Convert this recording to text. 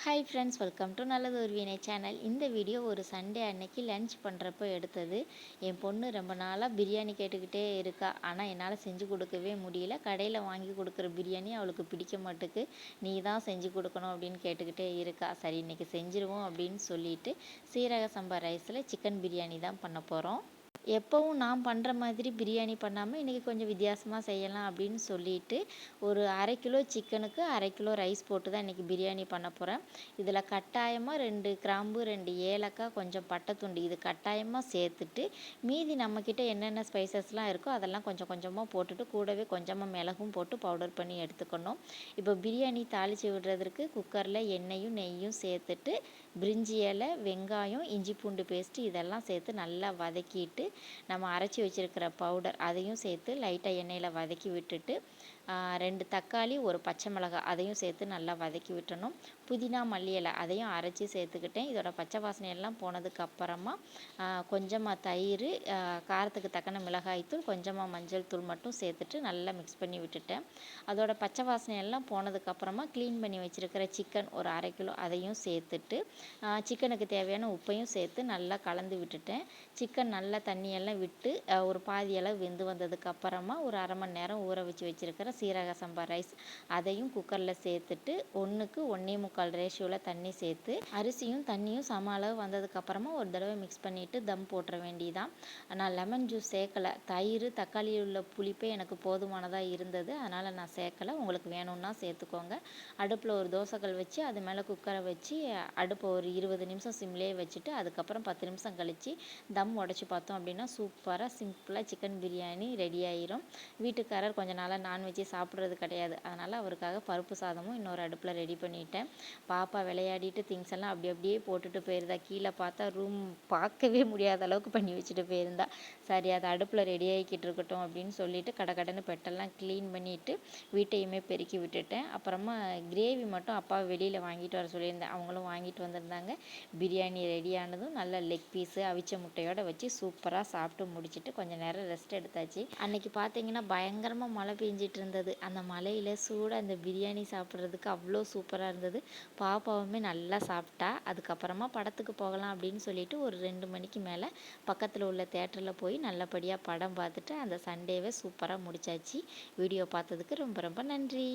Hi friends, welcome to நல்லது ஒரு வினை சேனல். இந்த வீடியோ ஒரு சண்டே அன்னைக்கு லன்ச் பண்ணுறப்போ எடுத்தது. என் பொண்ணு ரொம்ப நாளாக பிரியாணி கேட்டுக்கிட்டே இருக்கா. ஆனால் என்னால் செஞ்சு கொடுக்கவே முடியல. கடையில் வாங்கி கொடுக்குற பிரியாணி அவளுக்கு பிடிக்க மாட்டுக்கு. நீ தான் செஞ்சு கொடுக்கணும் அப்படின்னு கேட்டுக்கிட்டே இருக்கா. சரி, இன்றைக்கி செஞ்சுருவோம் அப்படின்னு சொல்லிட்டு சீரக சம்பா ரைஸில் சிக்கன் பிரியாணி தான் பண்ண போகிறோம். எப்போவும் நான் பண்ணுற மாதிரி பிரியாணி பண்ணாமல் இன்றைக்கி கொஞ்சம் வித்தியாசமாக செய்யலாம் அப்படின்னு சொல்லிட்டு ஒரு 1/2 கிலோ சிக்கனுக்கு 1/2 கிலோ ரைஸ் போட்டு தான் இன்றைக்கி பிரியாணி பண்ண போகிறேன். இதில் கட்டாயமாக 2 கிராம்பு, 2 ஏலக்காய், கொஞ்சம் பட்டைத்துண்டு இது கட்டாயமாக சேர்த்துட்டு, மீதி நம்மக்கிட்ட என்னென்ன ஸ்பைசஸ்லாம் இருக்கோ அதெல்லாம் கொஞ்சம் கொஞ்சமாக போட்டுட்டு, கூடவே கொஞ்சமாக மிளகும் போட்டு பவுடர் பண்ணி எடுத்துக்கணும். இப்போ பிரியாணி தாளித்து விடுறதுக்கு குக்கரில் எண்ணெயும் நெய்யும் சேர்த்துட்டு, பிரிஞ்சி இலை, வெங்காயம், இஞ்சி பூண்டு பேஸ்ட்டு இதெல்லாம் சேர்த்து நல்லா வதக்கிட்டு, நம்ம அரைச்சி வச்சுருக்கிற பவுடர் அதையும் சேர்த்து லைட்டாக எண்ணெயில் வதக்கி விட்டுட்டு, 2 தக்காளி, 1 பச்சை மிளகாய் அதையும் சேர்த்து நல்லா வதக்கி விட்டணும். புதினா, மல்லி இலை அதையும் அரைச்சி சேர்த்துக்கிட்டேன். இதோட பச்சை வாசனையெல்லாம் போனதுக்கு அப்புறமா கொஞ்சமாக தயிர், காரத்துக்கு தக்கன மிளகாய்த்தூள், கொஞ்சமாக மஞ்சள் தூள் மட்டும் சேர்த்துட்டு நல்லா மிக்ஸ் பண்ணி விட்டுட்டேன். அதோட பச்சை வாசனையெல்லாம் போனதுக்கப்புறமா க்ளீன் பண்ணி வச்சுருக்கிற சிக்கன் ஒரு 1/2 கிலோ அதையும் சேர்த்துட்டு, சிக்கனுக்கு தேவையான உப்பையும் சேர்த்து நல்லா கலந்து விட்டுட்டேன். சிக்கன் நல்லா தண்ணியெல்லாம் விட்டு ஒரு பாதி அளவு வெந்து வந்ததுக்கு அப்புறமா ஒரு 1/2 மணி நேரம் ஊற வச்சு வச்சுருக்கிற சீரக சம்பா ரைஸ் அதையும் குக்கரில் சேர்த்துட்டு 1க்கு 1 1/4 ரேஷியோவில் தண்ணி சேர்த்து அரிசியும் தண்ணியும் சம அளவு வந்ததுக்கப்புறமா ஒரு தடவை மிக்ஸ் பண்ணிவிட்டு தம் போட்டுற வேண்டியதான். நான் லெமன் ஜூஸ் சேர்க்கலை. தயிர், தக்காளி உள்ள புளிப்பே எனக்கு போதுமானதாக இருந்தது. அதனால் நான் சேர்க்கலை. உங்களுக்கு வேணும்னா சேர்த்துக்கோங்க. அடுப்பில் ஒரு தோசைக்கல் வச்சு அது மேலே குக்கரை வச்சு அடுப்பை ஒரு 20 நிமிஷம் சிம்லேயே வச்சுட்டு அதுக்கப்புறம் 10 நிமிஷம் கழித்து தம் உடச்சி பார்த்தோம் அப்படின்னா சூப்பராக சிம்பிளாக சிக்கன் பிரியாணி ரெடி ஆயிரும். வீட்டுக்காரர் கொஞ்ச நாளாக நான்வெஜ்ஜே சாப்பிட்றது கிடையாது. அதனால் அவருக்காக பருப்பு சாதமும் இன்னொரு அடுப்பில் ரெடி பண்ணிட்டேன். பாப்பா விளையாடிட்டு திங்ஸ் எல்லாம் அப்படியே போட்டுட்டு போயிருந்தா. கீழே பார்த்தா ரூம் பார்க்கவே முடியாத அளவுக்கு பண்ணி வச்சுட்டு போயிருந்தா. சரி, அது அடுப்பில் ரெடி ஆகிக்கிட்டு இருக்கட்டும் அப்படின்னு சொல்லிட்டு கடன்னு பெட்டெல்லாம் க்ளீன் பண்ணிவிட்டு வீட்டையுமே பெருக்கி விட்டுட்டேன். அப்புறமா கிரேவி மட்டும் அப்பா வெளியில் வாங்கிட்டு வர சொல்லியிருந்தேன். அவங்களும் வாங்கிட்டு வந்திருந்தாங்க. பிரியாணி ரெடியானதும் நல்ல லெக் பீஸு அவிச்ச முட்டையோடு வச்சு சூப்பராக சாப்பிட்டு முடிச்சுட்டு கொஞ்சம் நேரம் ரெஸ்ட் எடுத்தாச்சு. அன்றைக்கி பார்த்தீங்கன்னா பயங்கரமாக மழை பெஞ்சிட்டு இருந்தது. அந்த மழையில் சூடாக அந்த பிரியாணி சாப்பிட்றதுக்கு அவ்வளோ சூப்பராக இருந்தது. பாப்பாவுமே நல்லா சாப்பிட்டா. அதுக்கப்புறமா படத்துக்கு போகலாம் அப்படின்னு சொல்லிட்டு ஒரு 2 மணிக்கு மேலே பக்கத்தில் உள்ள தேட்டரில் போய் நல்லபடியாக படம் பார்த்துட்டு அந்த சண்டேவை சூப்பராக முடிச்சாச்சு. வீடியோ பார்த்ததுக்கு ரொம்ப ரொம்ப நன்றி.